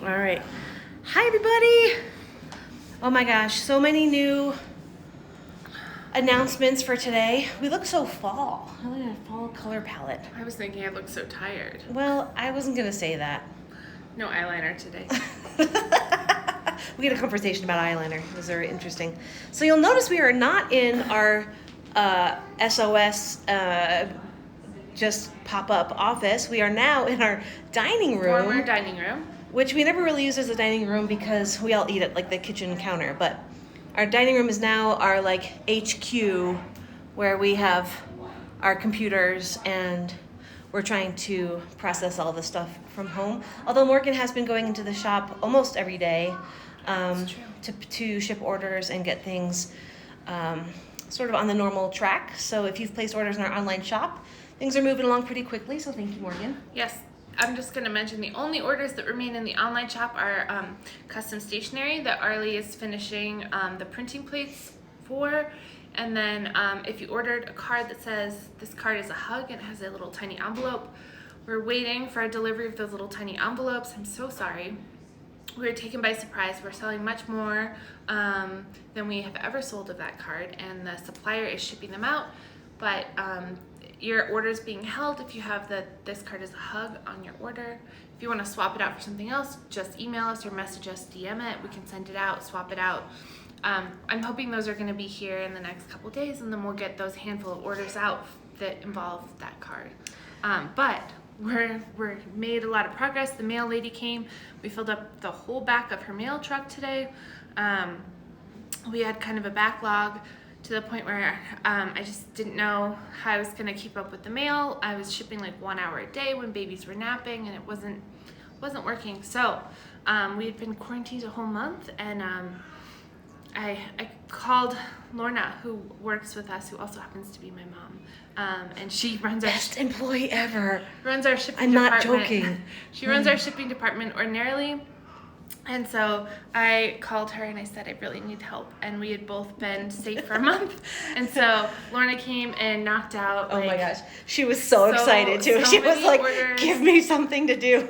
All right. Hi, everybody. Oh my gosh, so many new announcements for today. We look so fall. I like a fall color palette. I was thinking I look so tired. Well, I wasn't going to say that. No eyeliner today. We had a conversation about eyeliner. It was very interesting. So you'll notice we are not in our SOS just pop-up office. We are now in our dining room. Former dining room. Which we never really use as a dining room because we all eat at like the kitchen counter. But our dining room is now our like HQ where we have our computers and we're trying to process all the stuff from home. Although Morgan has been going into the shop almost every day to ship orders and get things sort of on the normal track. So if you've placed orders in our online shop, things are moving along pretty quickly. So thank you, Morgan. Yes. I'm just going to mention the only orders that remain in the online shop are custom stationery that Arlie is finishing the printing plates for. And then if you ordered a card that says this card is a hug and it has a little tiny envelope, we're waiting for a delivery of those little tiny envelopes. I'm so sorry. We were taken by surprise. We're selling much more than we have ever sold of that card, and the supplier is shipping them out. But your order is being held if you have this card is a hug on your order. If you want to swap it out for something else, just email us or message us, DM it. We can send it out, swap it out. I'm hoping those are going to be here in the next couple days, and then we'll get those handful of orders out that involve that card. But we're made a lot of progress. The mail lady came. We filled up the whole back of her mail truck today. We had kind of a backlog to the point where I just didn't know how I was going to keep up with the mail. I was shipping like 1 hour a day when babies were napping, and it wasn't working. So we had been quarantined a whole month, and I called Lorna, who works with us, who also happens to be my mom, and she runs our Best employee ever. Runs our shipping I'm not department. joking. She runs our shipping department ordinarily. And so I called her and I said, I really need help. And we had both been safe for a month. And so Lorna came and knocked out. Oh my gosh. She was so excited too. She was like, orders. Give me something to do.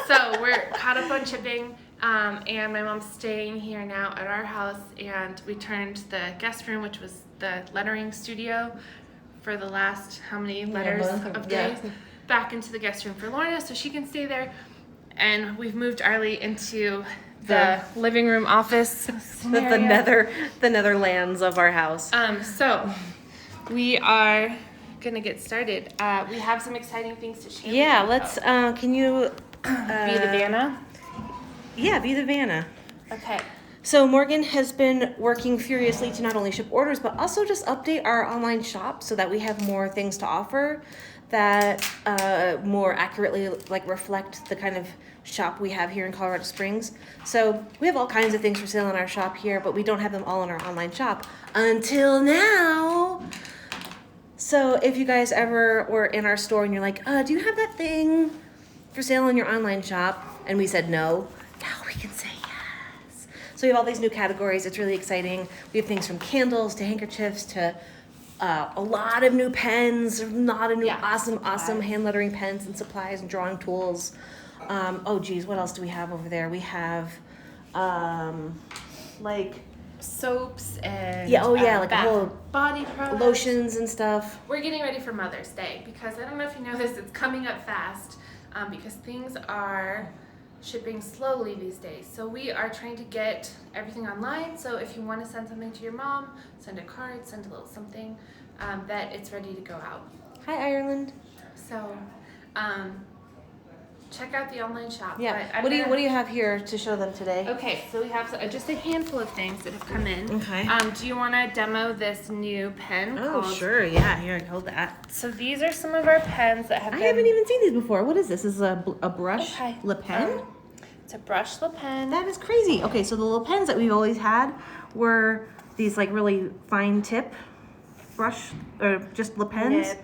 So we're caught up on shipping. And my mom's staying here now at our house. And we turned the guest room, which was the lettering studio for the last how many letters of days, back into the guest room for Lorna so she can stay there. And we've moved Arlie into the living room office the Netherlands of our house. So we are gonna get started. We have some exciting things to share. Yeah, let's. Can you be the Vanna? Yeah, be the Vanna. Okay. So Morgan has been working furiously to not only ship orders but also just update our online shop so that we have more things to offer that more accurately like reflect the kind of shop we have here in Colorado Springs. So we have all kinds of things for sale in our shop here, but we don't have them all in our online shop until now. So if you guys ever were in our store and you're like, do you have that thing for sale in your online shop? And we said no, now we can say yes. So we have all these new categories. It's really exciting. We have things from candles to handkerchiefs to a lot of new pens, a lot of new awesome hand lettering pens and supplies and drawing tools. Oh geez, what else do we have over there? We have like soaps and like a whole body products, lotions and stuff. We're getting ready for Mother's Day because I don't know if you know this, it's coming up fast because things are shipping slowly these days. So we are trying to get everything online. So if you want to send something to your mom, send a card, send a little something, that it's ready to go out. Hi, Ireland. So check out the online shop. Yeah. What do you have here to show them today? Okay, so we have just a handful of things that have come in. Okay. Do you want to demo this new pen? Oh, sure. Yeah. Here, hold that. So these are some of our pens that have I haven't even seen these before. What is this? This is a brush Le Pen? It's a brush Le Pen. That is crazy. Okay, so the Le Pens that we've always had were these like really fine tip brush or just Le Pens. Nib.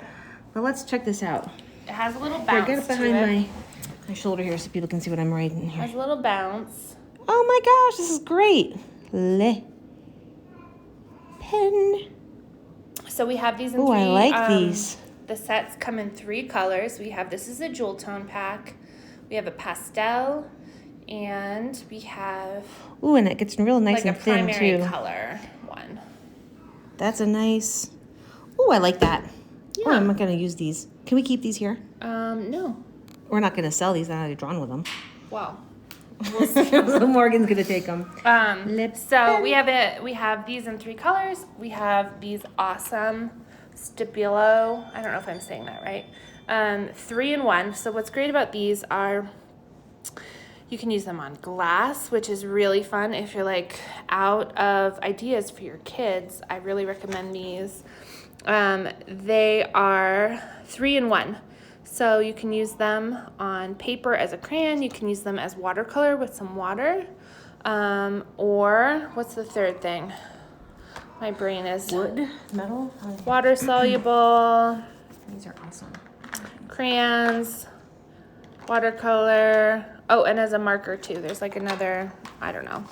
But let's check this out. It has a little bounce. Here, get it behind my shoulder here so people can see what I'm writing here. It has a little bounce. Oh my gosh, this is great. Le Pen. So we have these in 3. Oh, I like these. The sets come in 3 colors. We have, this is a jewel tone pack. We have a pastel, And we have Ooh, and it gets real nice like a and thin primary too. color one. That's a nice. Ooh, I like that. Oh, Yeah. I'm not gonna use these. Can we keep these here? No. We're not gonna sell these. They're not drawn with them. Wow. So Morgan's gonna take them. So we have these in 3 colors. We have these awesome Stabilo. I don't know if I'm saying that right. 3-in-1. So what's great about these are you can use them on glass, which is really fun if you're like out of ideas for your kids. I really recommend these. They are 3-in-1. So you can use them on paper as a crayon. You can use them as watercolor with some water. Or what's the third thing? My brain is Wood, metal. water soluble, These are awesome. crayons, watercolor. Oh, and as a marker too. There's like another, I don't know.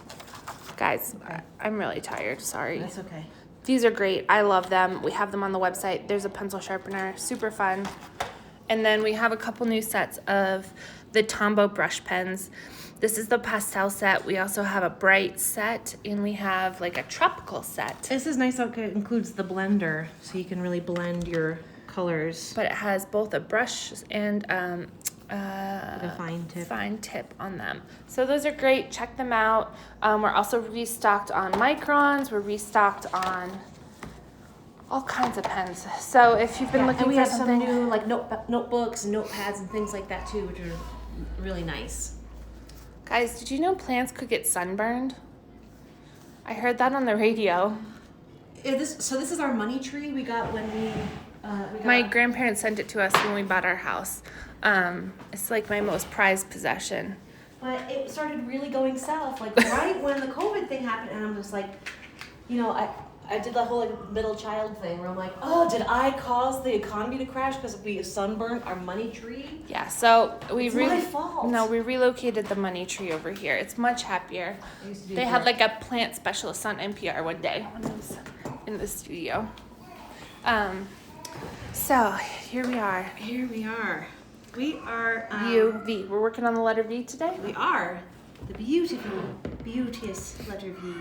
Guys, I'm really tired. Sorry. That's okay. These are great. I love them. We have them on the website. There's a pencil sharpener. Super fun. And then we have a couple new sets of the Tombow brush pens. This is the pastel set. We also have a bright set, and we have like a tropical set. This is nice. It includes the blender, so you can really blend your colors. But it has both a brush and A fine tip. on them. So those are great. Check them out. We're also restocked on microns. We're restocked on all kinds of pens. So if you've been looking and we for have something some new like notebooks and notepads and things like that too, which are really nice. Guys, did you know plants could get sunburned? I heard that on the radio. So this is our money tree we got when we got My grandparents sent it to us when we bought our house. It's like my most prized possession. But it started really going south, like right when the COVID thing happened, and I'm just like, I did the whole like middle child thing where I'm like, oh, did I cause the economy to crash because we sunburned our money tree? Yeah, so It's my fault. No, we relocated the money tree over here. It's much happier. They had like a plant specialist on NPR one day when I was in the studio. So here we are. Here we are. We are V. We're working on the letter V today. We are the beauteous letter V.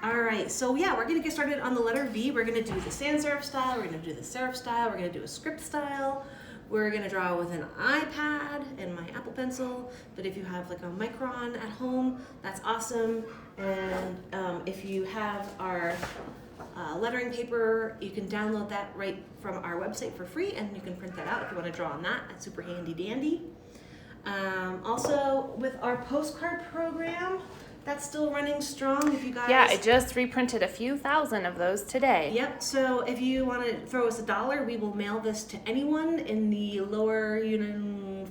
All right, so yeah, we're gonna get started on the letter V. We're gonna do the sans serif style. We're gonna do the serif style. We're gonna do a script style. We're gonna draw with an iPad and my Apple Pencil. But if you have like a Micron at home, that's awesome. And if you have our lettering paper, you can download that right from our website for free, and you can print that out if you want to draw on that. That's super handy dandy. Also, with our postcard program, that's still running strong. If you guys, Yeah, I just reprinted a few thousand of those today. Yep. So if you want to throw us $1, we will mail this to anyone in the lower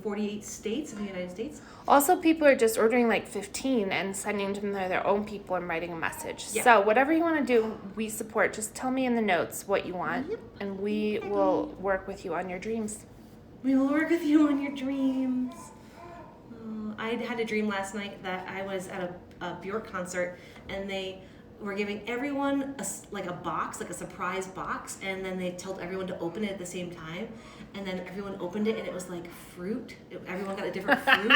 48 states of the United States. Also, people are just ordering like 15 and sending them to their own people and writing a message. Yeah. So whatever you want to do, we support. Just tell me in the notes what you want, and we will work with you on your dreams. We will work with you on your dreams. I had a dream last night that I was at a Bjork concert, and they were giving everyone a box, like a surprise box, and then they told everyone to open it at the same time, and then everyone opened it, and it was like fruit. Everyone got a different fruit.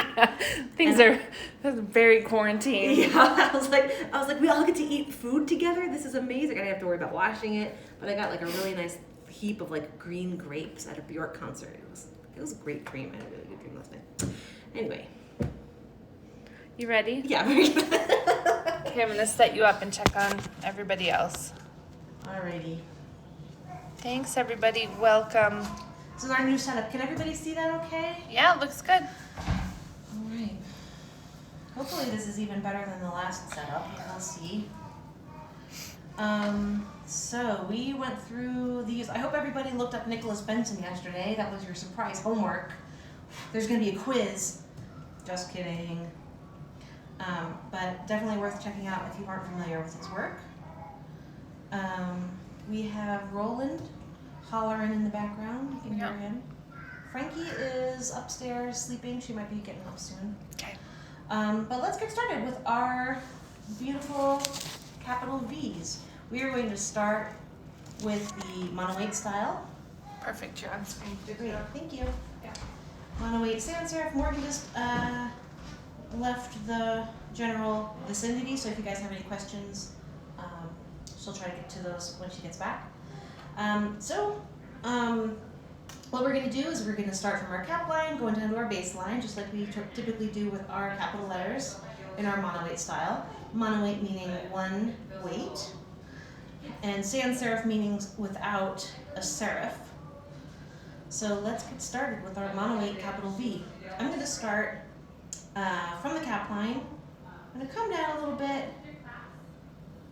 That's very quarantine. Yeah, I was like, we all get to eat food together. This is amazing. I didn't have to worry about washing it, but I got like a really nice heap of like green grapes at a Bjork concert. It was a great dream. I had a really good dream last night. Anyway. You ready? Yeah. Okay, I'm gonna set you up and check on everybody else. Alrighty. Thanks, everybody. Welcome. This is our new setup. Can everybody see that okay? Yeah, looks good. Alright. Hopefully this is even better than the last setup. I'll see. So we went through these. I hope everybody looked up Nicholas Benson yesterday. That was your surprise homework. There's gonna be a quiz. Just kidding. But definitely worth checking out if you aren't familiar with his work. We have Roland hollering in the background. You can hear him. Frankie is upstairs sleeping. She might be getting up soon. Okay. But let's get started with our beautiful capital V's. We are going to start with the mono 8 style. Perfect. You're on screen. Great, thank you. Yeah. mono-weight sans serif. Morgan just left the general vicinity, so if you guys have any questions, she'll try to get to those when she gets back. What we're going to do is we're going to start from our cap line, going down to our baseline, just like we typically do with our capital letters in our mono-weight style. Mono-weight meaning one weight, and sans serif meaning without a serif. So let's get started with our mono-weight capital V. I'm going to start from the cap line. I'm going to come down a little bit.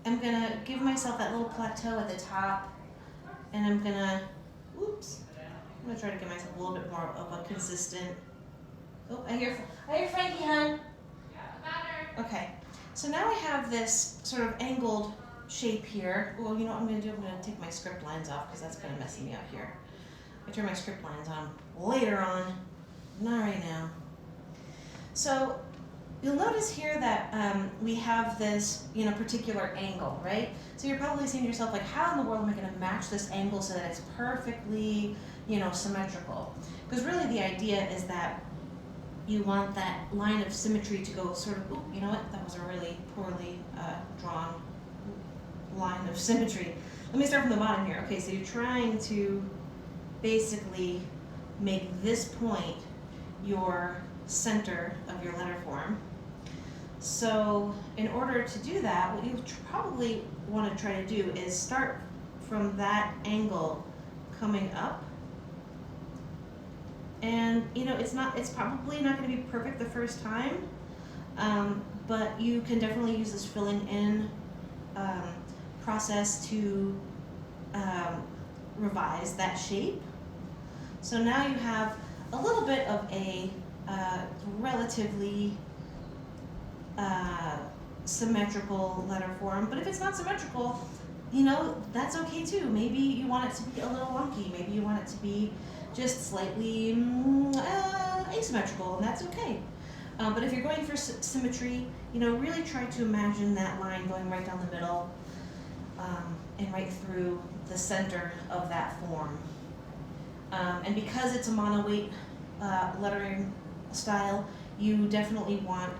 I'm going to give myself that little plateau at the top, and I'm going to, I'm going to try to give myself a little bit more of a consistent, I hear Frankie, hon. Okay, so now I have this sort of angled shape here. Well, you know what I'm going to do? I'm going to take my script lines off because that's going to mess me up here. I turn my script lines on later on, not right now. So you'll notice here that we have this, particular angle, right? So you're probably saying to yourself, like, how in the world am I going to match this angle so that it's perfectly, symmetrical? Because really the idea is that you want that line of symmetry to go sort of, you know what? That was a really poorly drawn line of symmetry. Let me start from the bottom here. Okay, so you're trying to basically make this point your center of your letter form. So in order to do that, what you probably want to try to do is start from that angle coming up. And it's probably not going to be perfect the first time, but you can definitely use this filling in process to revise that shape. So now you have a little bit of a relatively symmetrical letter form, but if it's not symmetrical, that's okay too. Maybe you want it to be a little wonky, maybe you want it to be just slightly asymmetrical, and that's okay. But if you're going for symmetry, really try to imagine that line going right down the middle and right through the center of that form. And because it's a mono-weight lettering style, you definitely want,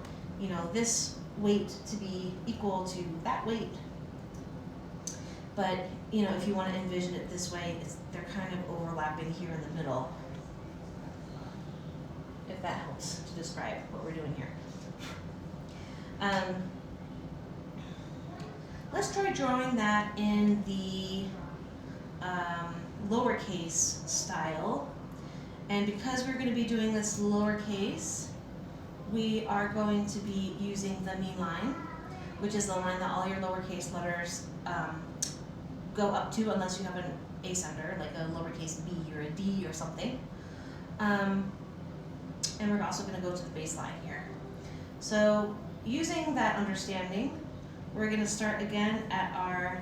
this weight to be equal to that weight. But, if you want to envision it this way, they're kind of overlapping here in the middle, if that helps to describe what we're doing here. Let's try drawing that in the lowercase style. And because we're going to be doing this lowercase, we are going to be using the mean line, which is the line that all your lowercase letters go up to, unless you have an ascender, like a lowercase b or a d or something. And we're also going to go to the baseline here. So using that understanding, we're going to start again at our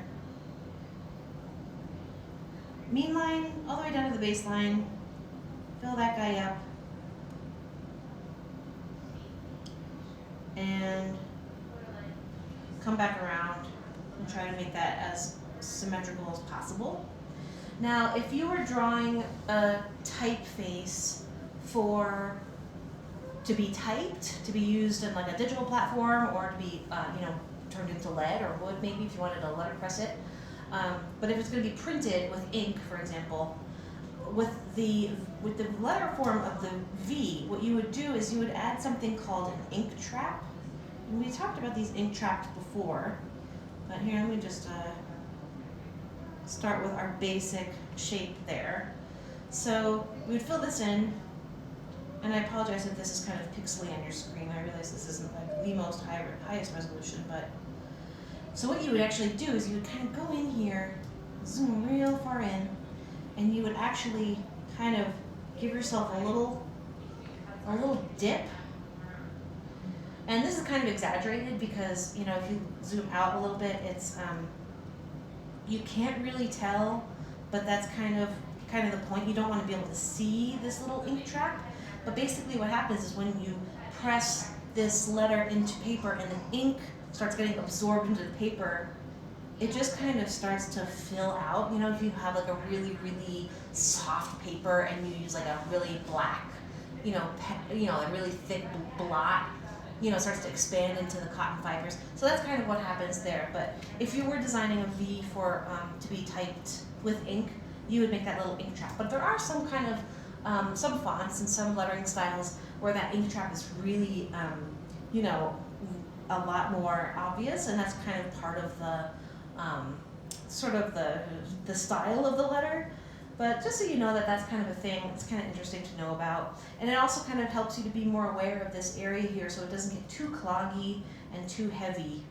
mean line all the way down to the baseline, fill that guy up, and come back around and try to make that as symmetrical as possible. Now, if you were drawing a typeface to be typed, to be used in like a digital platform, or to be turned into lead or wood, maybe if you wanted to letterpress it. But if it's going to be printed with ink, for example, with the letter form of the V, what you would do is you would add something called an ink trap. And we talked about these ink traps before, but here let me just start with our basic shape there. So we would fill this in, and I apologize if this is kind of pixely on your screen. I realize this isn't like the most highest resolution, but so what you would actually do is you would kind of go in here, zoom real far in, and you would actually kind of give yourself a little dip. And this is kind of exaggerated because, if you zoom out a little bit, it's you can't really tell, but that's kind of the point. You don't want to be able to see this little ink trap. But basically what happens is when you press this letter into paper and the ink starts getting absorbed into the paper, it just kind of starts to fill out. If you have like a really, really soft paper and you use like a really black, a really thick blot, starts to expand into the cotton fibers. So that's kind of what happens there. But if you were designing a V for to be typed with ink, you would make that little ink trap. But there are some kind of some fonts and some lettering styles where that ink trap is really a lot more obvious, and that's kind of part of the sort of the style of the letter. But just so you know that that's kind of a thing, it's kind of interesting to know about. And it also kind of helps you to be more aware of this area here so it doesn't get too cloggy and too heavy.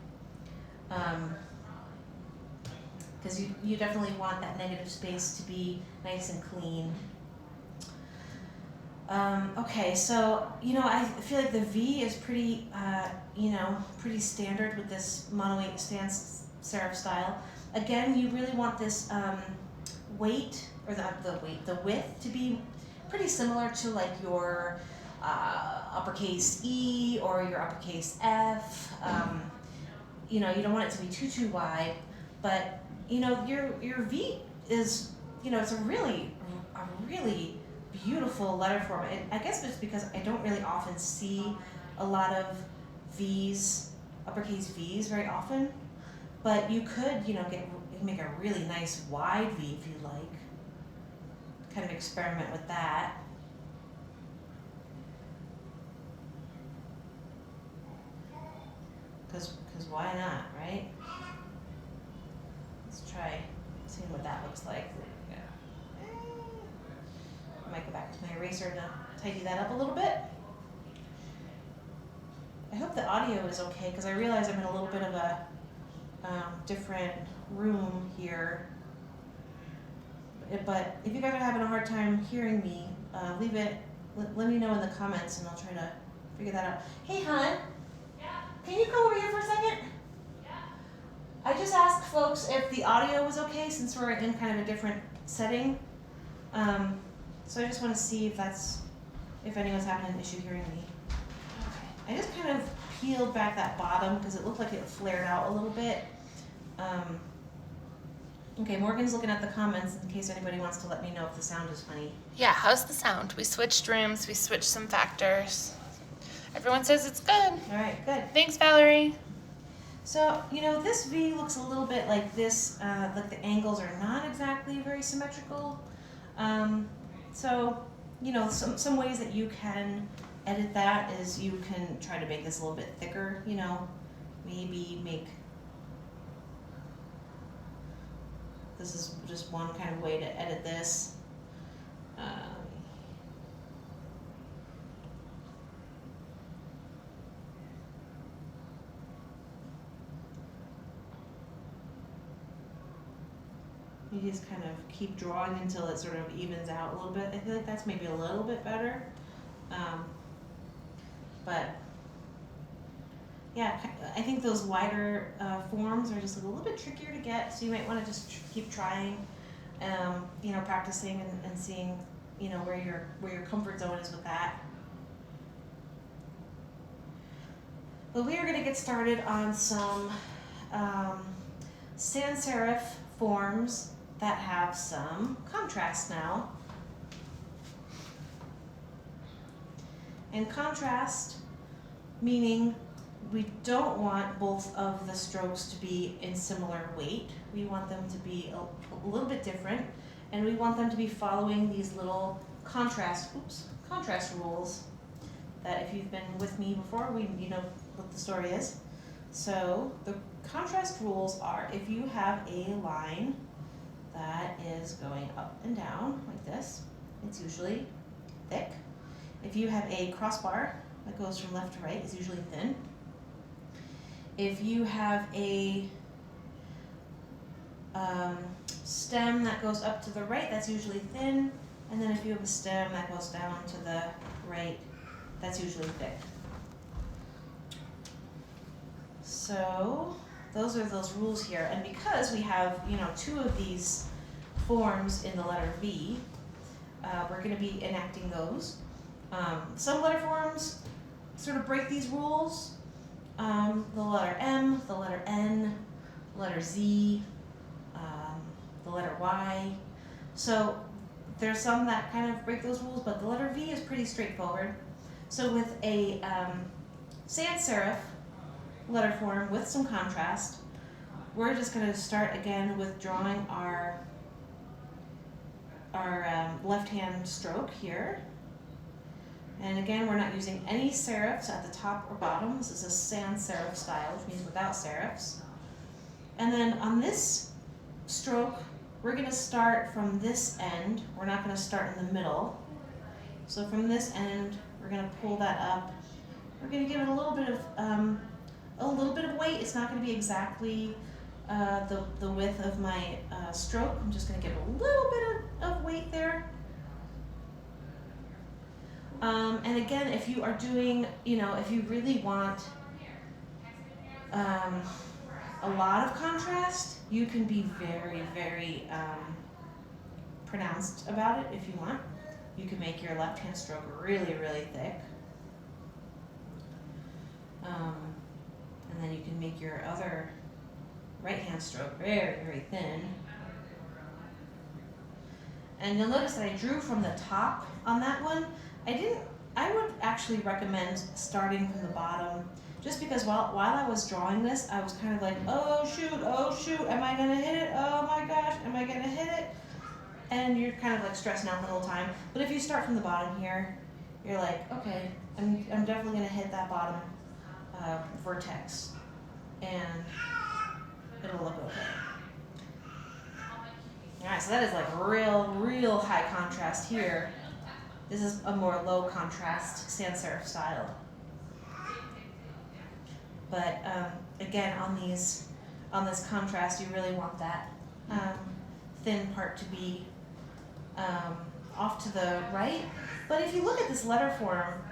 Because you definitely want that negative space to be nice and clean. Okay, so, I feel like the V is pretty, pretty standard with this mono 8 sans serif style. Again, you really want this weight, or the width to be pretty similar to like your uppercase E or your uppercase F. You don't want it to be too wide, but your V is, it's a really beautiful letter form. And I guess it's because I don't really often see a lot of V's, uppercase V's very often, but you could, make a really nice wide V if you like. Kind of experiment with that. Because why not, right? Let's try seeing what that looks like. I might go back to my eraser to tidy that up a little bit. I hope the audio is okay, because I realize I'm in a little bit of a different room here. But if you guys are having a hard time hearing me, let me know in the comments and I'll try to figure that out. Hey, hon. Yeah. Can you come over here for a second? Yeah. I just asked folks if the audio was okay since we're in kind of a different setting. So I just want to see if anyone's having an issue hearing me. Okay. I just kind of peeled back that bottom because it looked like it flared out a little bit. Okay, Morgan's looking at the comments in case anybody wants to let me know if the sound is funny. Yeah, how's the sound? We switched rooms, we switched some factors. Everyone says it's good. All right, good. Thanks, Valerie. So, this V looks a little bit like this, like the angles are not exactly very symmetrical. So, some ways that you can edit that is you can try to make this a little bit thicker, maybe make, this is just one kind of way to edit this. You just kind of keep drawing until it sort of evens out a little bit. I feel like that's maybe a little bit better. But yeah, I think those wider forms are just a little bit trickier to get, so you might want to just keep trying, practicing and seeing, where your comfort zone is with that. But we are going to get started on some sans serif forms that have some contrast now. And contrast meaning we don't want both of the strokes to be in similar weight. We want them to be a little bit different, and we want them to be following these little contrast rules that if you've been with me before, you know what the story is. So the contrast rules are, if you have a line that is going up and down like this, it's usually thick. If you have a crossbar that goes from left to right, it's usually thin. If you have a stem that goes up to the right, that's usually thin. And then if you have a stem that goes down to the right, that's usually thick. So those are those rules here. And because we have, two of these forms in the letter V, we're going to be enacting those. Some letter forms sort of break these rules. The letter M, the letter N, the letter Z, the letter Y. So There's some that kind of break those rules, but the letter V is pretty straightforward. So with a sans serif letter form with some contrast, we're just going to start again with drawing our left-hand stroke here. And again, we're not using any serifs at the top or bottom. This is a sans serif style, which means without serifs. And then on this stroke, we're going to start from this end. We're not going to start in the middle. So from this end, we're going to pull that up. We're going to give it a little bit of weight. It's not going to be exactly the width of my stroke. I'm just going to give it a little bit of weight there. And again, if you are doing, if you really want a lot of contrast, you can be very, very pronounced about it if you want. You can make your left-hand stroke really, really thick. And then you can make your other right-hand stroke very, very thin. And you'll notice that I drew from the top on that one. I would actually recommend starting from the bottom, just because while I was drawing this, I was kind of like, oh shoot, am I gonna hit it? Oh my gosh, am I gonna hit it? And you're kind of like stressing out the whole time. But if you start from the bottom here, you're like, okay, I'm definitely gonna hit that bottom vertex, and it'll look okay. Alright, so that is like real high contrast here. This is a more low contrast sans serif style. But again, on this contrast, you really want that thin part to be off to the right. But if you look at this letter form,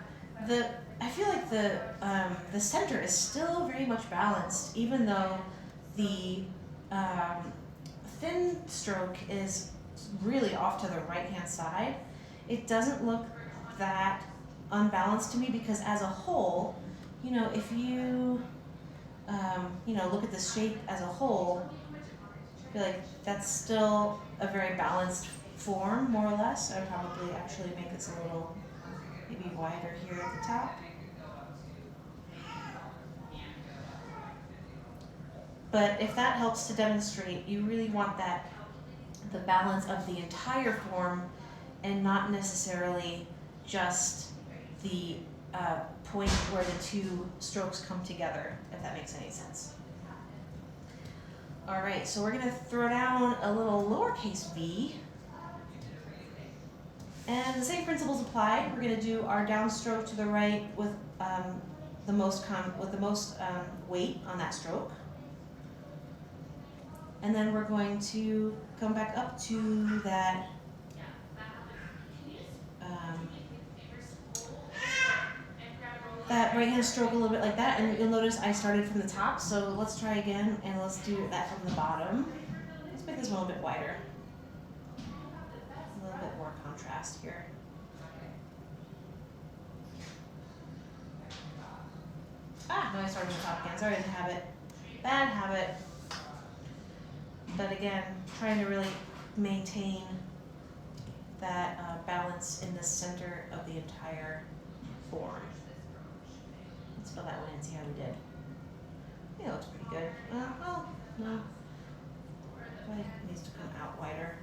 I feel like the center is still very much balanced, even though the thin stroke is really off to the right-hand side. It doesn't look that unbalanced to me, because as a whole, if you look at the shape as a whole, I feel like that's still a very balanced form, more or less. I would probably actually make this a little maybe wider here at the top. But if that helps to demonstrate, you really want the balance of the entire form, and not necessarily just the point where the two strokes come together, if that makes any sense. All right, so we're going to throw down a little lowercase v. And the same principles apply. We're going to do our downstroke to the right with the most weight on that stroke. And then we're going to come back up to that right-hand stroke a little bit like that, and you'll notice I started from the top, so let's try again, and let's do that from the bottom. Let's make this one a little bit wider. A little bit more contrast here. No, I started from the top again. Sorry, bad habit. But again, trying to really maintain that balance in the center of the entire form. Let's fill that one in and see how we did. Yeah, it looks pretty good. Oh, no. It needs to come out wider.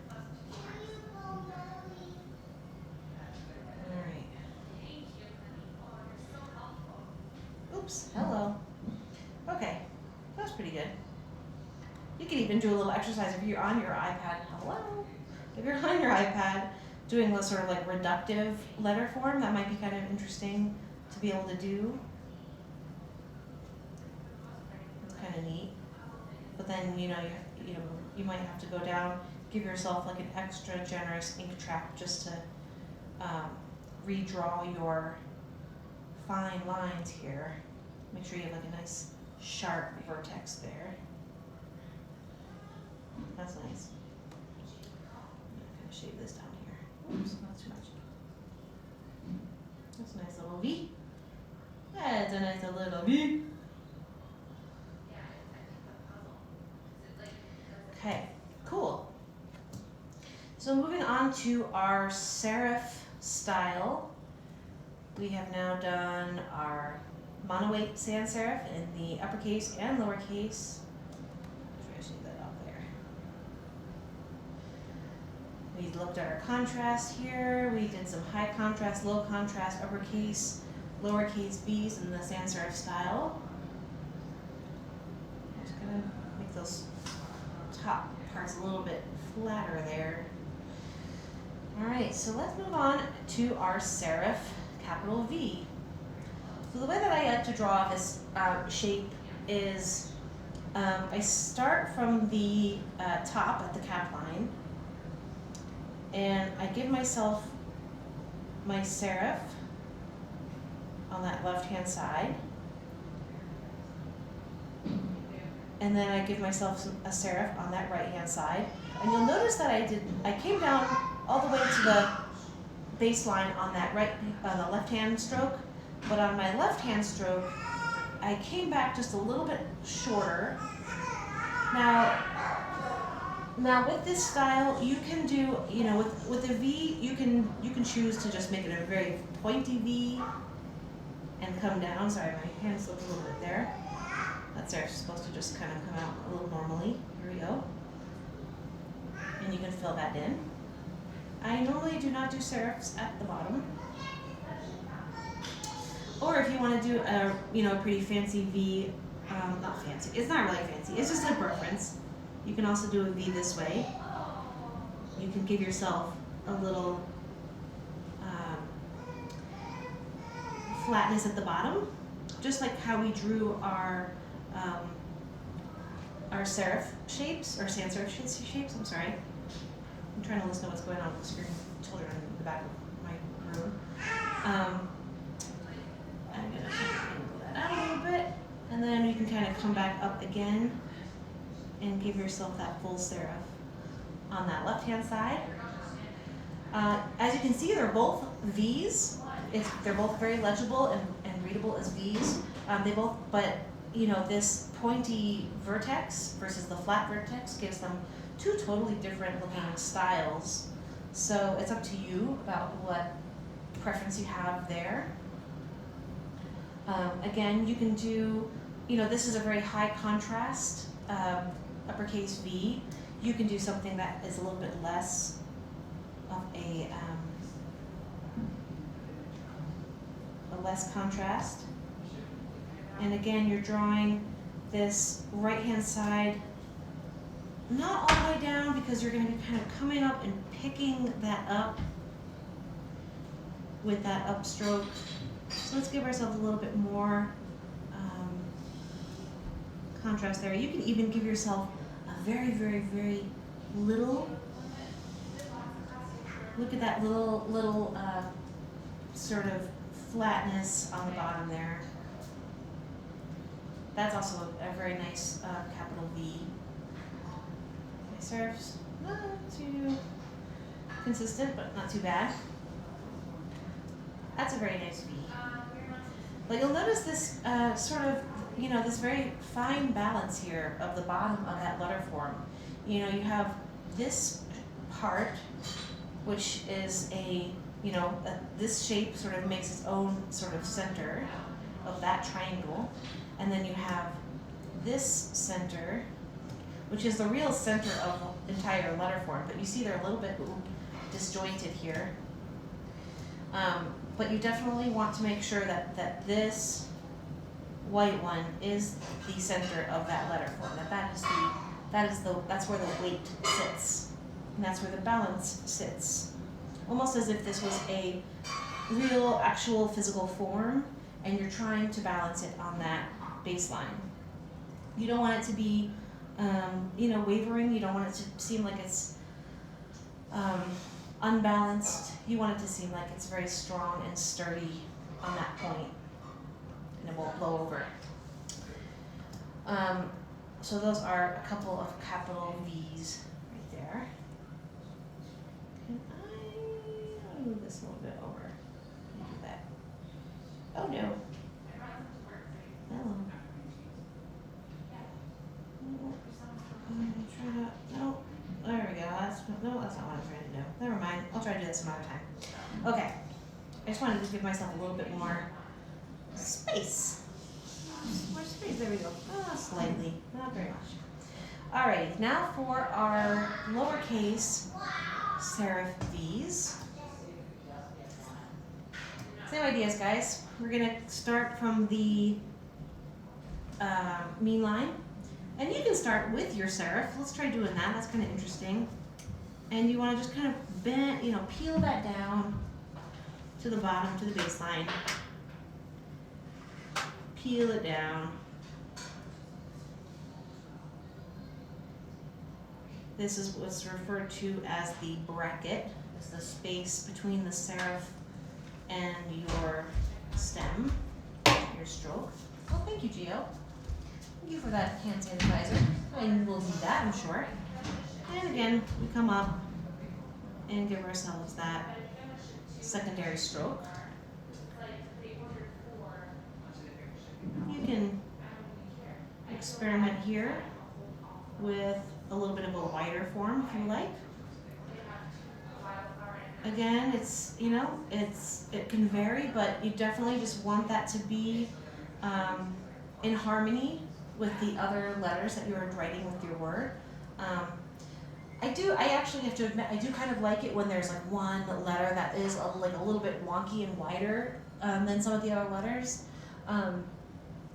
Alright. Oops, hello. Okay, that's pretty good. You can even do a little exercise if you're on your iPad. Hello? If you're on your iPad doing the sort of like reductive letter form, that might be kind of interesting to be able to do. It's kind of neat. But then, you might have to go down, give yourself like an extra generous ink track just to redraw your fine lines here. Make sure you have like a nice sharp vertex there. That's nice. I'm gonna shave this down here. Oops, not too much. That's a nice little V. That's a nice little V. Okay, cool. So moving on to our serif style, we have now done our monoweight sans serif in the uppercase and lowercase. Try to shade that off there. We looked at our contrast here. We did some high contrast, low contrast, uppercase, lowercase b's in the sans serif style. I'm just gonna make those top parts a little bit flatter there. Alright, so let's move on to our serif capital V. So the way that I like to draw this shape is I start from the top at the cap line, and I give myself my serif on that left hand side, and then I give myself a serif on that right hand side. And you'll notice that I came down all the way to the baseline on that the left hand stroke, but on my left hand stroke I came back just a little bit shorter. Now with this style, you can do, with a V, you can choose to just make it a very pointy V and come down. Sorry, my hand slipped a little bit there. That's there. It's supposed to just kind of come out a little normally. Here we go. And you can fill that in. I normally do not do serifs at the bottom. Or if you want to do a pretty fancy V, not fancy. It's not really fancy. It's just a preference. You can also do a V this way. You can give yourself a little flatness at the bottom, just like how we drew our serif shapes, or sans serif shapes. I'm sorry. I'm trying to listen to what's going on with the screen. Children in the back of my room. I'm going to angle that out a little bit, and then you can kind of come back up again and give yourself that full serif on that left-hand side. As you can see, they're both V's. They're both very legible and readable as V's. But this pointy vertex versus the flat vertex gives them two totally different looking styles. So it's up to you about what preference you have there. Again, you can do, this is a very high contrast uppercase V. You can do something that is a little bit less of a less contrast. And again, you're drawing this right-hand side not all the way down, because you're going to be kind of coming up and picking that up with that upstroke. So let's give ourselves a little bit more contrast there. You can even give yourself a very, very, very little, look at that little sort of flatness on the bottom there. That's also a very nice capital V. My serifs, not too consistent, but not too bad. That's a very nice V. But you'll notice this sort of, this very fine balance here of the bottom of that letter form. You have this part, which is this shape sort of makes its own sort of center of that triangle. And then you have this center, which is the real center of the entire letter form. But you see they're a little bit disjointed here. But you definitely want to make sure that this white one is the center of that letter form. That's where the weight sits, and that's where the balance sits. Almost as if this was a real, actual physical form, and you're trying to balance it on that baseline. You don't want it to be, wavering. You don't want it to seem like it's unbalanced. You want it to seem like it's very strong and sturdy on that point, and it won't blow over. So those are a couple of capital V's right there. Can I move this a little bit over? Can I do that? Oh no. Hello. No, there we go. That's not what I'm trying to do. I'll try to do that some other time. Okay, I just wanted to give myself a little bit more space. More space, there we go. Oh, slightly, not very much. Alright, now for our lowercase serif V's. Same ideas, guys. We're gonna start from the mean line. And you can start with your serif. Let's try doing that. That's kind of interesting. And you want to just kind of bend, peel that down to the bottom, to the baseline. Peel it down. This is what's referred to as the bracket. It's the space between the serif and your stem, your stroke. Oh, thank you, Gio. Thank you for that hand sanitizer. And we'll need that, I'm sure. And again, we come up and give ourselves that secondary stroke. You can experiment here with a little bit of a wider form if you like. Again, it can vary, but you definitely just want that to be in harmony with the other letters that you're writing with your word. I actually have to admit, I do kind of like it when there's like one letter that is a little bit wonky and wider than some of the other letters.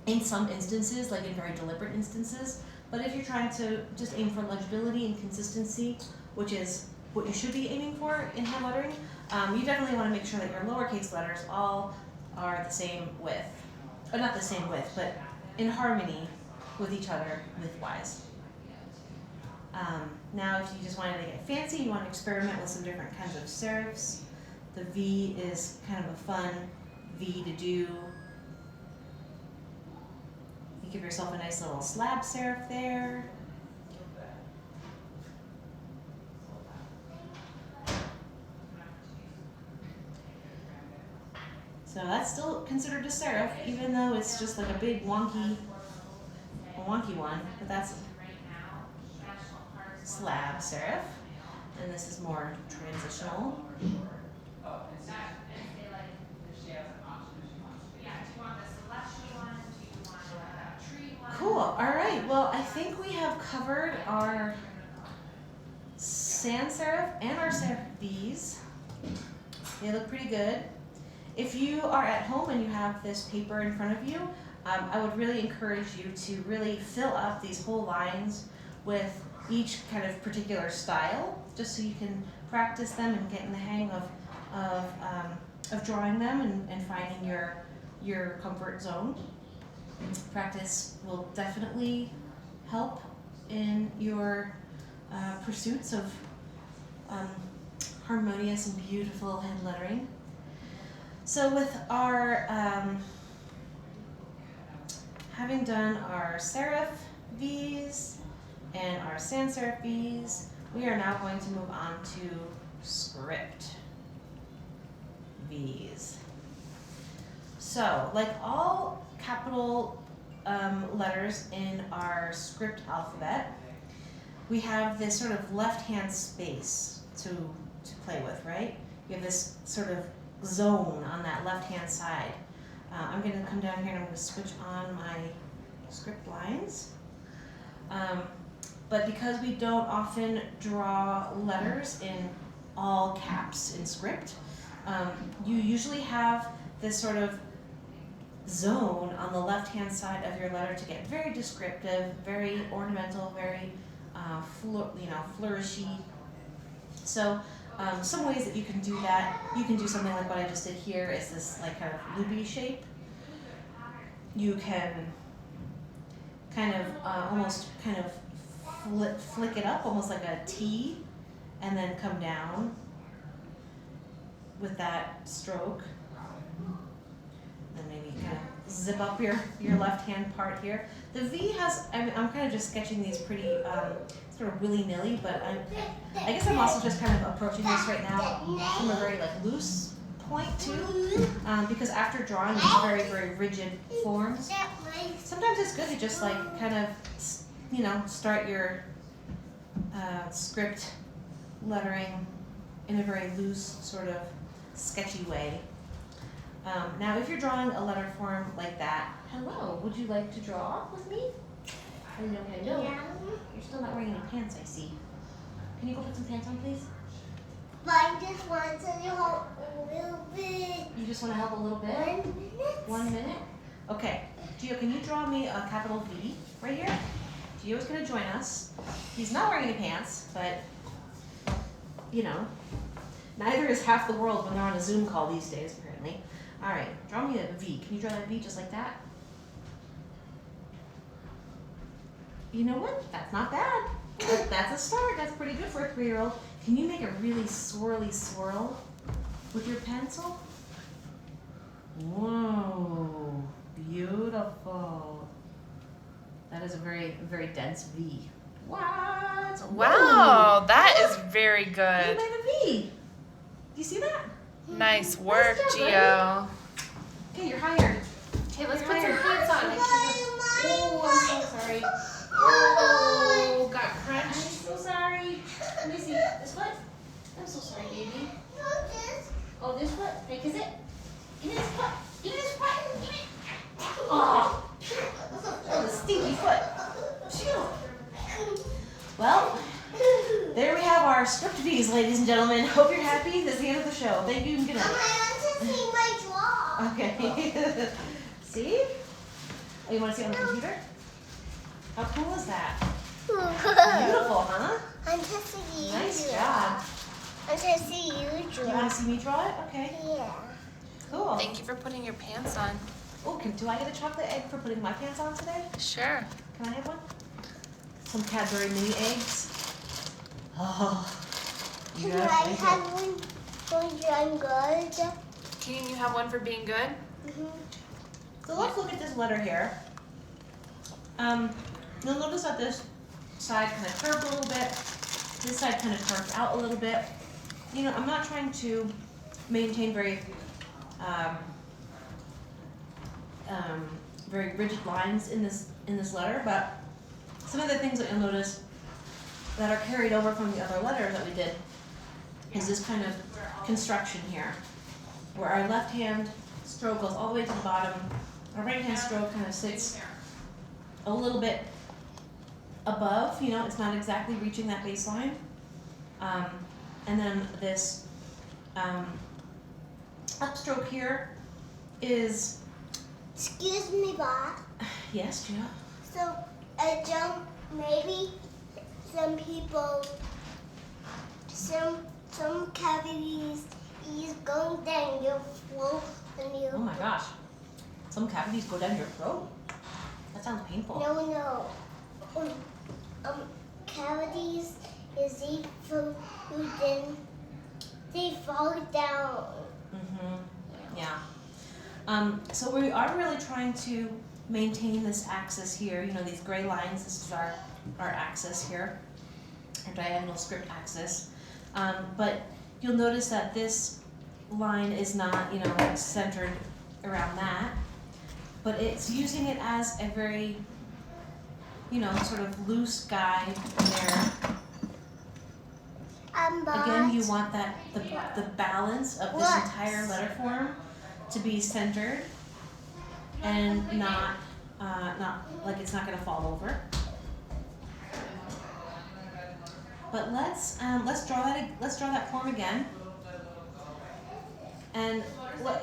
In some instances, like in very deliberate instances. But if you're trying to just aim for legibility and consistency, which is what you should be aiming for in hand lettering, you definitely want to make sure that your lowercase letters all are the same width. Or not the same width, but in harmony with each other width-wise. Now if you just wanted to get fancy, you want to experiment with some different kinds of serifs. The V is kind of a fun V to do. You give yourself a nice little slab serif there. So that's still considered a serif, even though it's just like a big wonky one, but that's slab serif, and this is more transitional. Cool, all right, well, I think we have covered our sans serif and our serif V's. They look pretty good. If you are at home and you have this paper in front of you, I would really encourage you to really fill up these whole lines with each kind of particular style, just so you can practice them and get in the hang of drawing them and finding your comfort zone. Practice will definitely help in your pursuits of harmonious and beautiful hand lettering. So with our having done our serif V's and our sans serif V's, we are now going to move on to script V's. So, like all capital letters in our script alphabet, we have this sort of left-hand space to play with, right? You have this sort of zone on that left-hand side. I'm going to come down here and I'm going to switch on my script lines. But because we don't often draw letters in all caps in script, you usually have this sort of zone on the left-hand side of your letter to get very descriptive, very ornamental, very flourishy. So some ways that you can do that, you can do something like what I just did here, is this like kind of loopy shape. You can kind of almost kind of flick it up, almost like a T, and then come down with that stroke. Then maybe kind of zip up your left-hand part here. The V has, I'm kind of just sketching these pretty sort of willy-nilly, but I guess I'm also just kind of approaching this right now from a very like loose point too, because after drawing these very, very rigid forms, sometimes it's good to just like kind of, start your script lettering in a very loose, sort of sketchy way. Now, if you're drawing a letter form like that, hello, would you like to draw with me? I know. Yeah. You're still not wearing any pants, I see. Can you go put some pants on, please? But I just want to help a little bit. You just want to help a little bit? 1 minute. 1 minute? Okay. Gio, can you draw me a capital V right here? Gio's going to join us. He's not wearing any pants, but, you know, neither is half the world when they're on a Zoom call these days, apparently. All right, draw me a V. Can you draw that V just like that? You know what? That's not bad. That's a start. That's pretty good for a 3-year-old. Can you make a really swirly swirl with your pencil? Whoa, beautiful. That is a very, very dense V. What? Wow, that is very You good. made a V. Do you see that? Nice work, Nice job, Gio. Okay, you're hired. Okay, let's You're put some hired. pants on. Oh, I'm so sorry. Oh, got I'm crunched. so sorry. Let me see. This foot? I'm so sorry, baby. Oh, this foot? Hey, kiss it. Give me this foot. Give me this foot. Give me. Oh, that was a stinky foot. Phew. Well, there we have our script V's, ladies and gentlemen. Hope you're happy. This is the end of the show. Thank you and good night. I want to see my draw. Okay. See? Oh, you want to see it on the computer? How cool is that? Beautiful, huh? I'm testing you. Nice draw. job. I'm testing you You draw. want to see me draw it? Okay. Yeah. Cool. Thank you for putting your pants on. Oh, do I get a chocolate egg for putting my pants on today? Sure. Can I have one? Some Cadbury mini eggs. Oh. Can yes, I thank you. have one for I'm good? Can you have one for being good? So let's look at this letter here. You'll notice that this side kind of curved a little bit. This side kind of curved out a little bit. You know, I'm not trying to maintain very very rigid lines in this letter, but some of the things that you'll notice that are carried over from the other letters that we did is this kind of construction here, where our left hand stroke goes all the way to the bottom, our right hand stroke kind of sits a little bit above, you know, it's not exactly reaching that baseline. And then this upstroke here is, Excuse me, Bob. yes, Gio? So, I jump, maybe some people, some cavities is going down your throat and you. Oh my gosh, some cavities go down your throat? That sounds painful. No. Cavities is they from who then they fall down. Yeah. So we are really trying to maintain this axis here, you know, these gray lines, this is our axis here, our diagonal script axis. But you'll notice that this line is not, you know, centered around that, but it's using it as a very, you know, sort of loose guide there. Again, you want that the balance of this entire letter form to be centered and not like it's not going to fall over. But let's draw that form again. And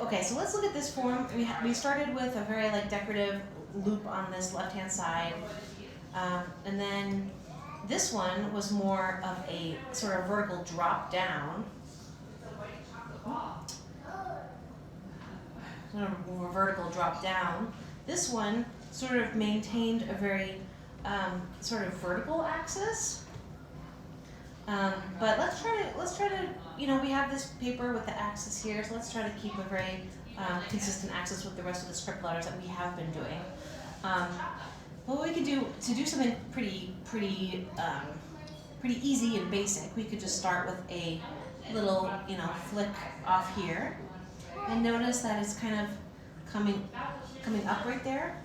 okay, so let's look at this form. We started with a very like decorative loop on this left-hand side, and then this one was more of a sort of vertical drop down. Sort of a vertical drop down. This one sort of maintained a very sort of vertical axis. But let's try to, you know, we have this paper with the axis here, so let's try to keep a very consistent axis with the rest of the script letters that we have been doing. What we could do to do something pretty easy and basic, we could just start with a little, you know, flick off here, and notice that it's kind of coming up right there.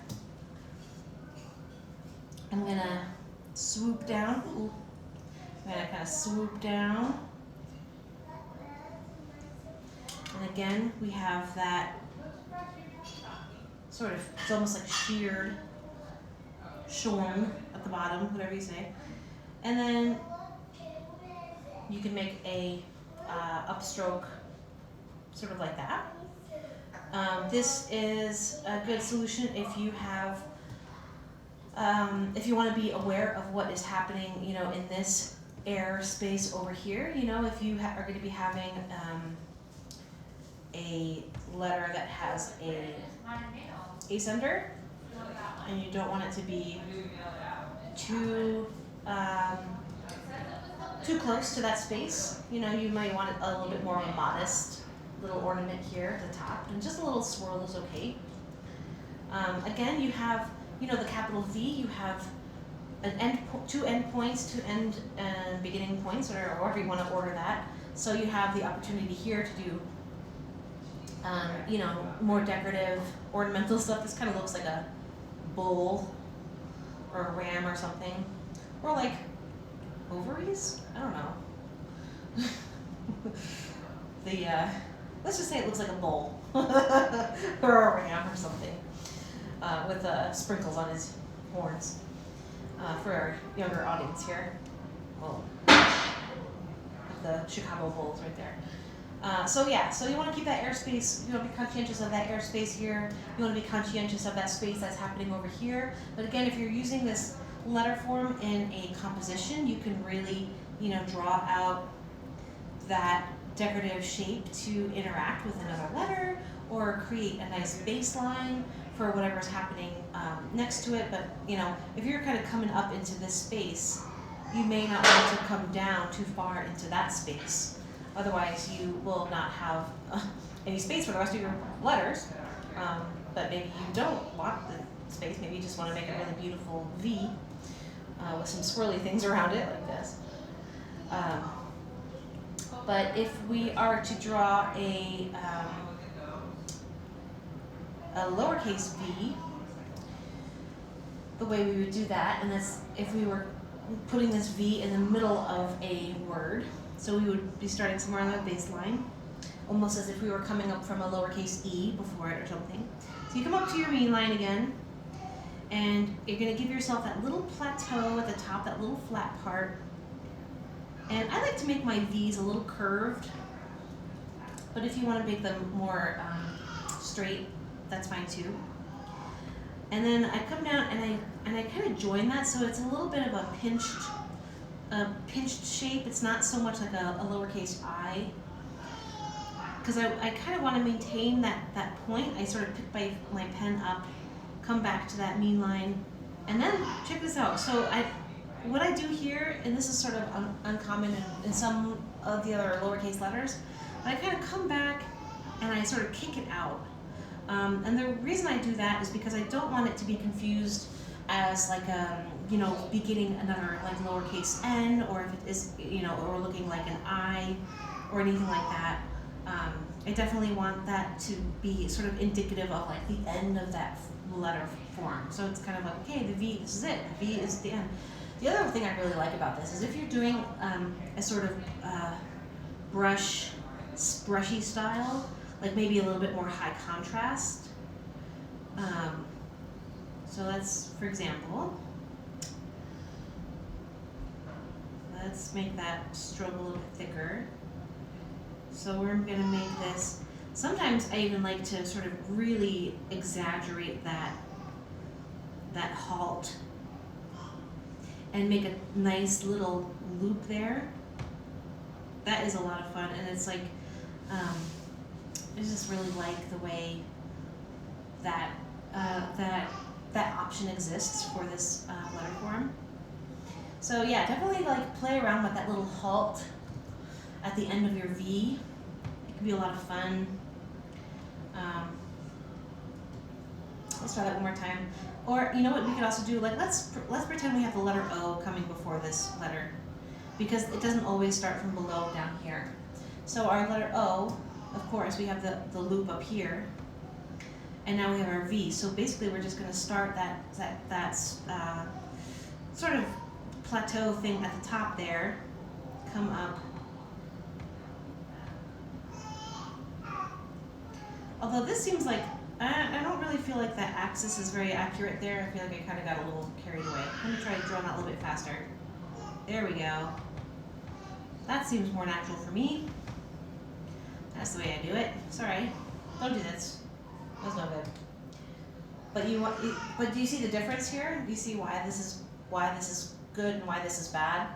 I'm gonna swoop down. Ooh. I'm gonna kind of swoop down And again, we have that sort of, it's almost like sheared, shorn at the bottom, whatever you say. And then you can make a upstroke sort of like that. This is a good solution if you have, if you want to be aware of what is happening, you know, in this air space over here. You know, if you are going to be having a letter that has a ascender, and you don't want it to be too too close to that space. You know, you might want a little bit more of a modest little ornament here at the top, and just a little swirl is okay. Again, you have, you know, the capital V. You have an two end points, two end and beginning points, or however you want to order that. So you have the opportunity here to do, you know, more decorative, ornamental stuff. This kind of looks like a bull or a ram or something, or like ovaries. I don't know. Let's just say it looks like a bull or a ram or something, with sprinkles on his horns, for our younger audience here. Well, the Chicago Bulls right there. So yeah, so you want to keep that airspace, you want to be conscientious of that airspace here, you want to be conscientious of that space that's happening over here. But again, if you're using this letter form in a composition, you can really, you know, draw out that decorative shape to interact with another letter, or create a nice baseline for whatever's happening next to it. But you know, if you're kind of coming up into this space, you may not want to come down too far into that space. Otherwise, you will not have any space for the rest of your letters. But maybe you don't want the space. Maybe you just want to make a really beautiful V with some swirly things around it like this. But if we are to draw a lowercase v, the way we would do that, and that's if we were putting this v in the middle of a word. So we would be starting somewhere on the baseline, almost as if we were coming up from a lowercase e before it or something. So you come up to your V line again, and you're going to give yourself that little plateau at the top, that little flat part. And I like to make my V's a little curved, but if you want to make them more straight, that's fine too. And then I come down and I kind of join that, so it's a little bit of a pinched shape. It's not so much like a lowercase I, because I kind of want to maintain that point. I sort of pick my pen up, come back to that mean line, and then check this out. So what I do here, and this is sort of uncommon in some of the other lowercase letters, but I kind of come back and I sort of kick it out. And the reason I do that is because I don't want it to be confused as like you know, beginning another like lowercase n, or if it is, you know, or looking like an I or anything like that. I definitely want that to be sort of indicative of like the end of that letter form. So it's kind of like, okay, the V, this is it. The V is the end. The other thing I really like about this is if you're doing a sort of brushy style, like maybe a little bit more high contrast. So let's, for example, let's make that stroke a little bit thicker. So we're going to make this, sometimes I even like to sort of really exaggerate that halt and make a nice little loop there. That is a lot of fun, and it's like, I just really like the way that that option exists for this letter form. So yeah, definitely like play around with that little halt at the end of your V. It can be a lot of fun. Let's try that one more time. Or you know what we could also do? Like let's pretend we have the letter O coming before this letter, because it doesn't always start from below down here. So our letter O, of course, we have the loop up here, and now we have our V. So basically, we're just going to start that sort of plateau thing at the top there, come up, Although this seems like, I don't really feel like that axis is very accurate there. I feel like I kind of got a little carried away. Let me try to draw that a little bit faster. There we go. That seems more natural for me. That's the way I do it. Sorry, don't do this. That's no good. But but do you see the difference here? Do you see why this is good and why this is bad?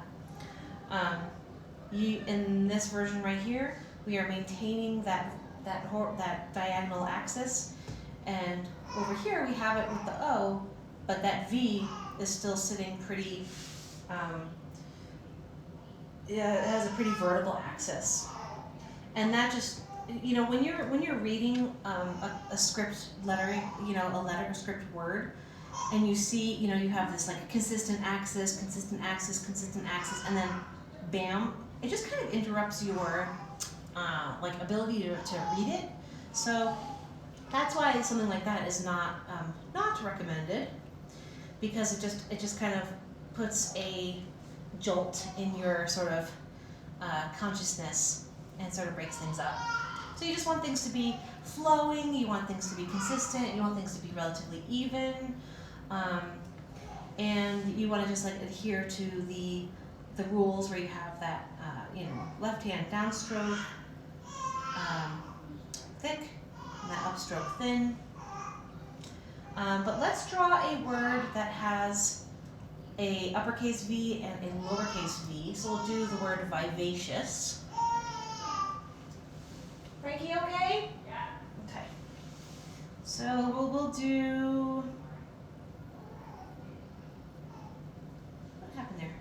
In this version right here, we are maintaining that diagonal axis, and over here we have it with the O, but that V is still sitting pretty. Yeah, it has a pretty vertical axis, and that just, you know, when you're reading a script lettering, you know, a letter script word, and you see, you know, you have this like consistent axis, and then bam, it just kind of interrupts your like ability to read it. So that's why something like that is not recommended, because it just kind of puts a jolt in your sort of consciousness and sort of breaks things up. So you just want things to be flowing, you want things to be consistent, you want things to be relatively even, and you want to just like adhere to the rules where you have that you know, left hand downstroke thick and that upstroke thin. But let's draw a word that has a uppercase V and a lowercase v. So we'll do the word vivacious. Frankie, okay? Yeah. Okay. So we'll do. What happened there?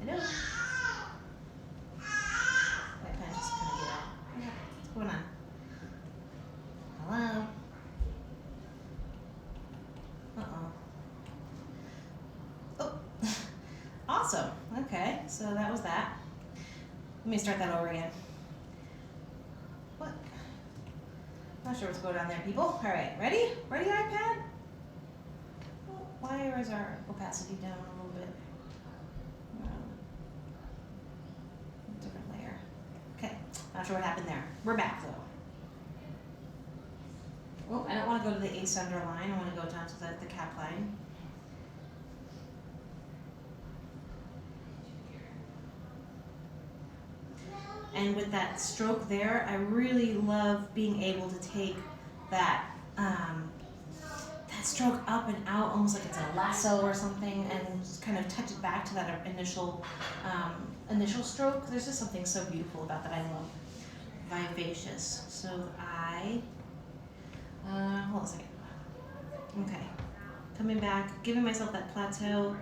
Hello. My pen just couldn't get out. What's going on? Hello. Oh, awesome. Okay, so that was that. Let me start that over again. What? Not sure what's going on there, people. All right, ready? Ready, iPad? Oh, why is our opacity down a little bit? Different layer. Okay, not sure what happened there. We're back though. Oh, I don't want to go to the ascender line. I want to go down to the cap line. And with that stroke there, I really love being able to take that that stroke up and out, almost like it's a lasso or something, and just kind of touch it back to that initial stroke. There's just something so beautiful about that I love. Vivacious. So hold on a second. Okay. Coming back, giving myself that plateau,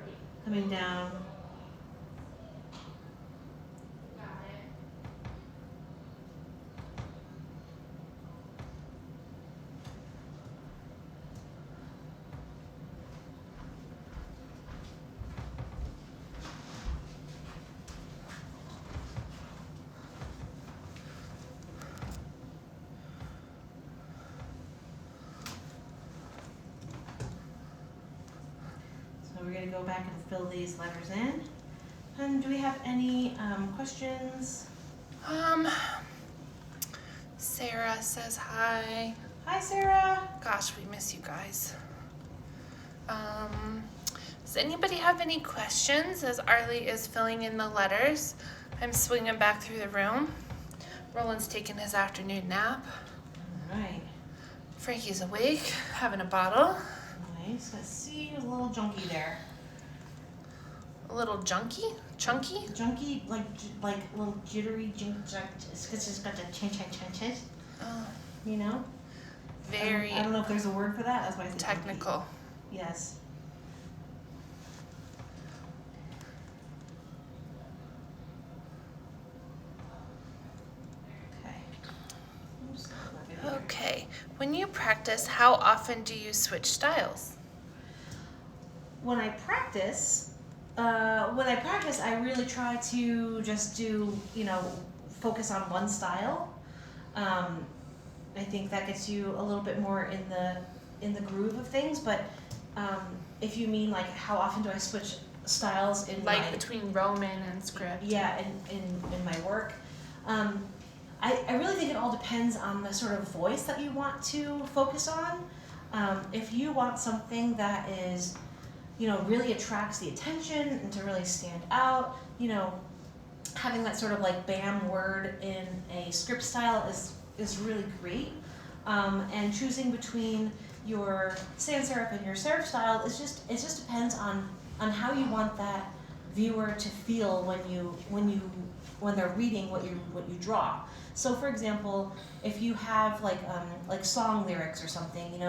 coming down. We're going to go back and fill these letters in. And do we have any questions? Sarah says hi. Hi, Sarah. Gosh, we miss you guys. Does anybody have any questions as Arlie is filling in the letters? I'm swinging back through the room. Roland's taking his afternoon nap. All right. Frankie's awake, having a bottle. Nice. Let's see. There's a little junkie there. A little junky? Chunky? Junkie, like a little jittery, it's just got the chin. Oh, You know? very I don't know if there's a word for that. That's why I said technical. junkie. Yes. Okay. Oops, not good either. Okay. When you practice, how often do you switch styles? When I practice, I really try to just do, you know, focus on one style. I think that gets you a little bit more in the groove of things. But if you mean like how often do I switch styles in Like between Roman and script? Yeah, in my work, I really think it all depends on the sort of voice that you want to focus on. If you want something that is, really attracts the attention and to really stand out, having that sort of like bam word in a script style is really great. And choosing between your sans serif and your serif style it just depends on how you want that viewer to feel when they're reading what you draw. So for example, if you have like song lyrics or something,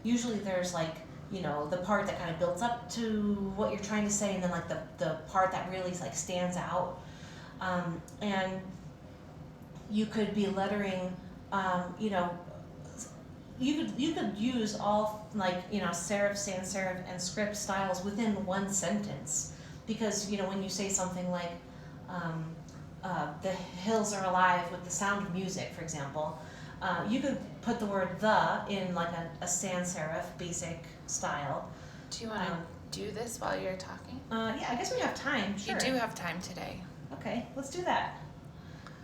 usually there's like, the part that kind of builds up to what you're trying to say, and then like the part that really like stands out. And you could be lettering, you could use all serif, sans serif, and script styles within one sentence, because when you say something like the hills are alive with the sound of music, for example, you could put the word "the" in like a sans serif basic style. Do you want to do this while you're talking? Yeah, I guess we have time. Sure. You do have time today. Okay, let's do that.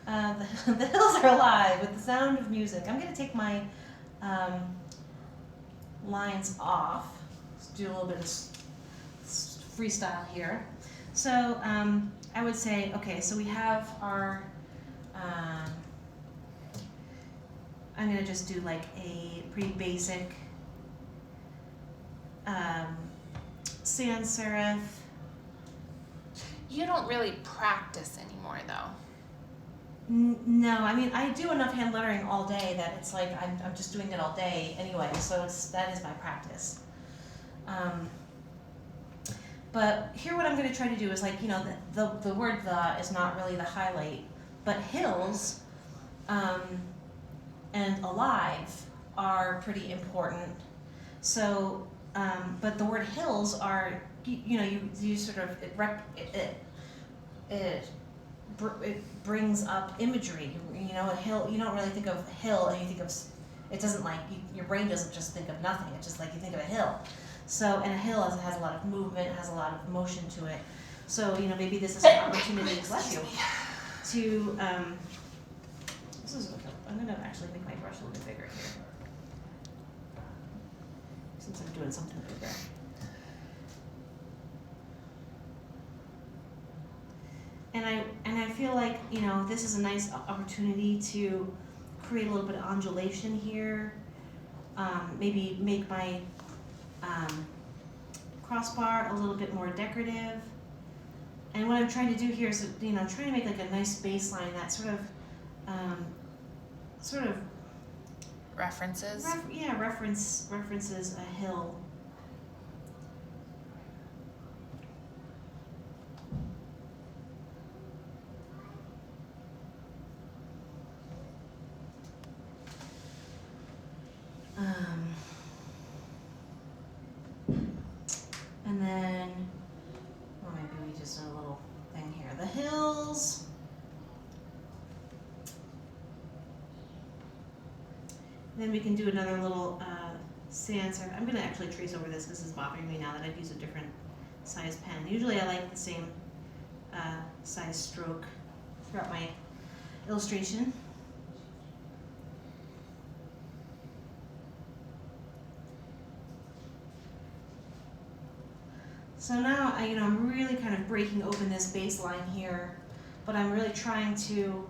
The hills are alive with the sound of music. I'm going to take my lines off. Let's do a little bit of freestyle here. So I would say, okay, so we have our, I'm going to just do like a pretty basic sans serif. You don't really practice anymore, though. No, I mean I do enough hand lettering all day that it's like I'm just doing it all day anyway. So that is my practice. But here, what I'm going to try to do is like the word "the" is not really the highlight, but hills and alive are pretty important. So, but the word hills are you sort of it brings up imagery. A hill, you don't really think of hill and you think of, it doesn't like, your brain doesn't just think of nothing, it's just like you think of a hill. So, and a hill has a lot of movement, has a lot of motion to it. So, maybe this is an opportunity, bless you, to, I'm going to actually make my brush a little bit bigger here, since I'm doing something bigger. And I feel like, this is a nice opportunity to create a little bit of undulation here. Maybe make my crossbar a little bit more decorative. And what I'm trying to do here is, trying to make like a nice baseline that sort of References? references a hill. And then, or maybe we just do a little thing here. The hills. Then we can do another little sans serif. I'm going to actually trace over this because it's bothering me now that I've used a different size pen. Usually I like the same size stroke throughout my illustration. So now I'm really kind of breaking open this baseline here, but I'm really trying to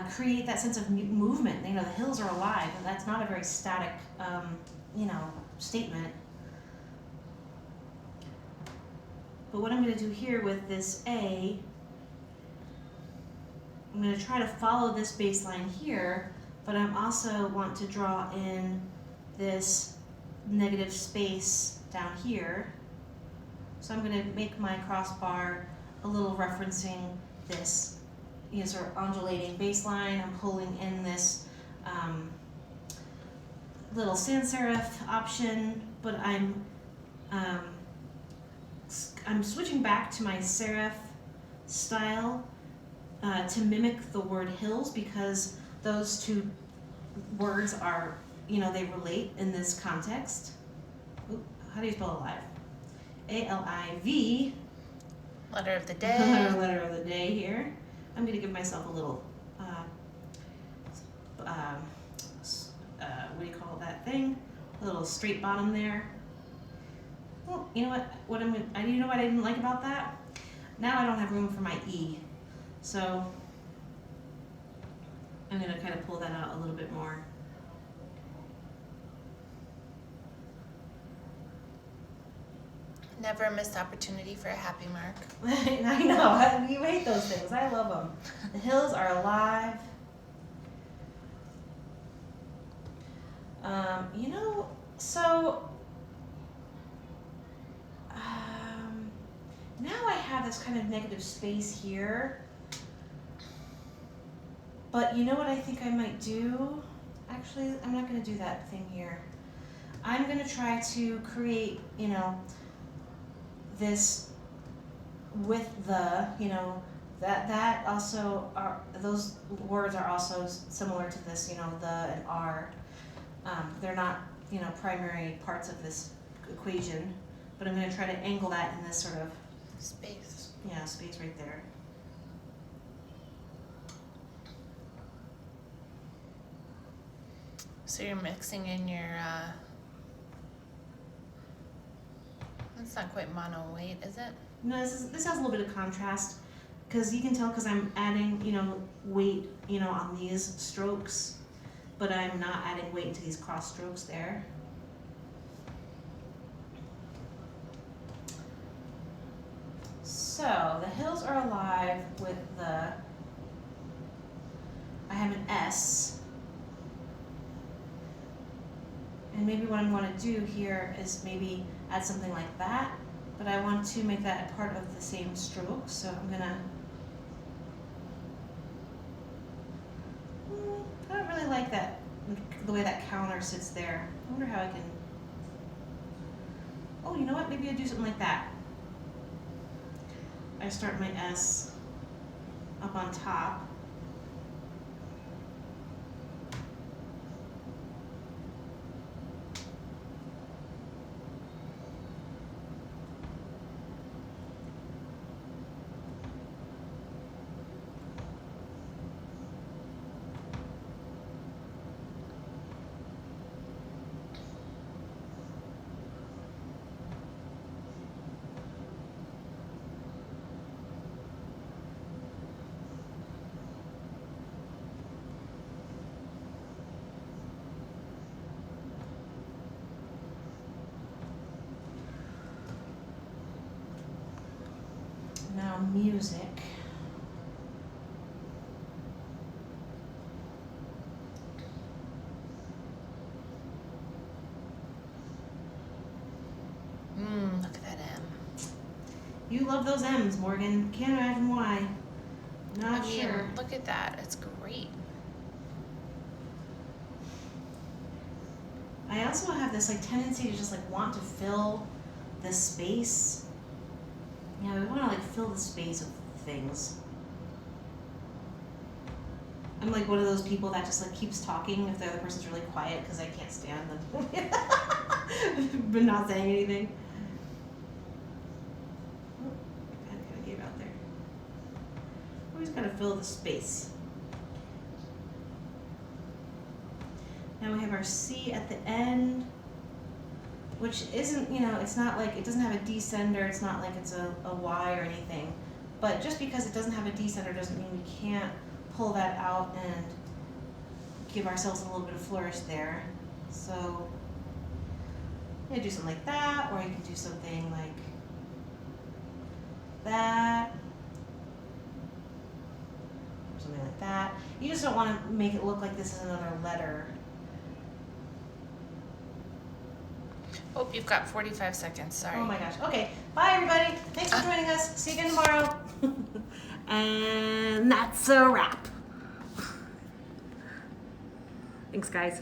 create that sense of movement. The hills are alive, and that's not a very static statement. But what I'm going to do here with this A, I'm going to try to follow this baseline here, but I also want to draw in this negative space down here. So I'm going to make my crossbar a little referencing this, sort of undulating baseline. I'm pulling in this little sans serif option, but I'm switching back to my serif style to mimic the word hills, because those two words are, they relate in this context. Oop, how do you spell alive? A-L-I-V. Letter of the day. Letter of the day here. I'm gonna give myself a little, what do you call that thing? A little straight bottom there. Well, you know what? You know what I didn't like about that? Now I don't have room for my E, so I'm gonna kind of pull that out a little bit more. Never a missed opportunity for a happy mark. I know, you hate those things. I love them. The hills are alive. You know, so now I have this kind of negative space here. But you know what I think I might do? Actually, I'm not going to do that thing here. I'm going to try to create, you know, this with the, you know, that also are, those words are also similar to this, you know, the and are. They're not, you know, primary parts of this equation, but I'm going to try to angle that in this sort of Space. yeah, space right there. So you're mixing in your, that's not quite mono weight, is it? No, this has a little bit of contrast, because you can tell because I'm adding, you know, weight, you know, on these strokes, but I'm not adding weight into these cross strokes there. So the hills are alive with the, I have an S, and maybe what I want to do here is maybe add something like that, but I want to make that a part of the same stroke, so I'm gonna, I don't really like that, the way that counter sits there. I wonder how I can, oh, you know what, maybe I do something like that. I start my S up on top. Now music. Look at that M. You love those M's, Morgan. Can't imagine why. Not I mean, sure. look at that. It's great. I also have this like tendency to just like want to fill this space. Yeah, we want to like fill the space of things. I'm like one of those people that just like keeps talking if the other person's really quiet because I can't stand them, but not saying anything. Oh, I kind of gave out there. Always gotta fill the space. Now we have our C at the end, which isn't, you know, it's not like, it doesn't have a descender, it's not like it's a Y or anything. But just because it doesn't have a descender doesn't mean we can't pull that out and give ourselves a little bit of flourish there. So, you can do something like that, or you can do something like that. Something like that. You just don't want to make it look like this is another letter. Oh, you've got 45 seconds. Sorry. Oh my gosh. Okay. Bye, everybody. Thanks for joining us. See you again tomorrow. And that's a wrap. Thanks, guys.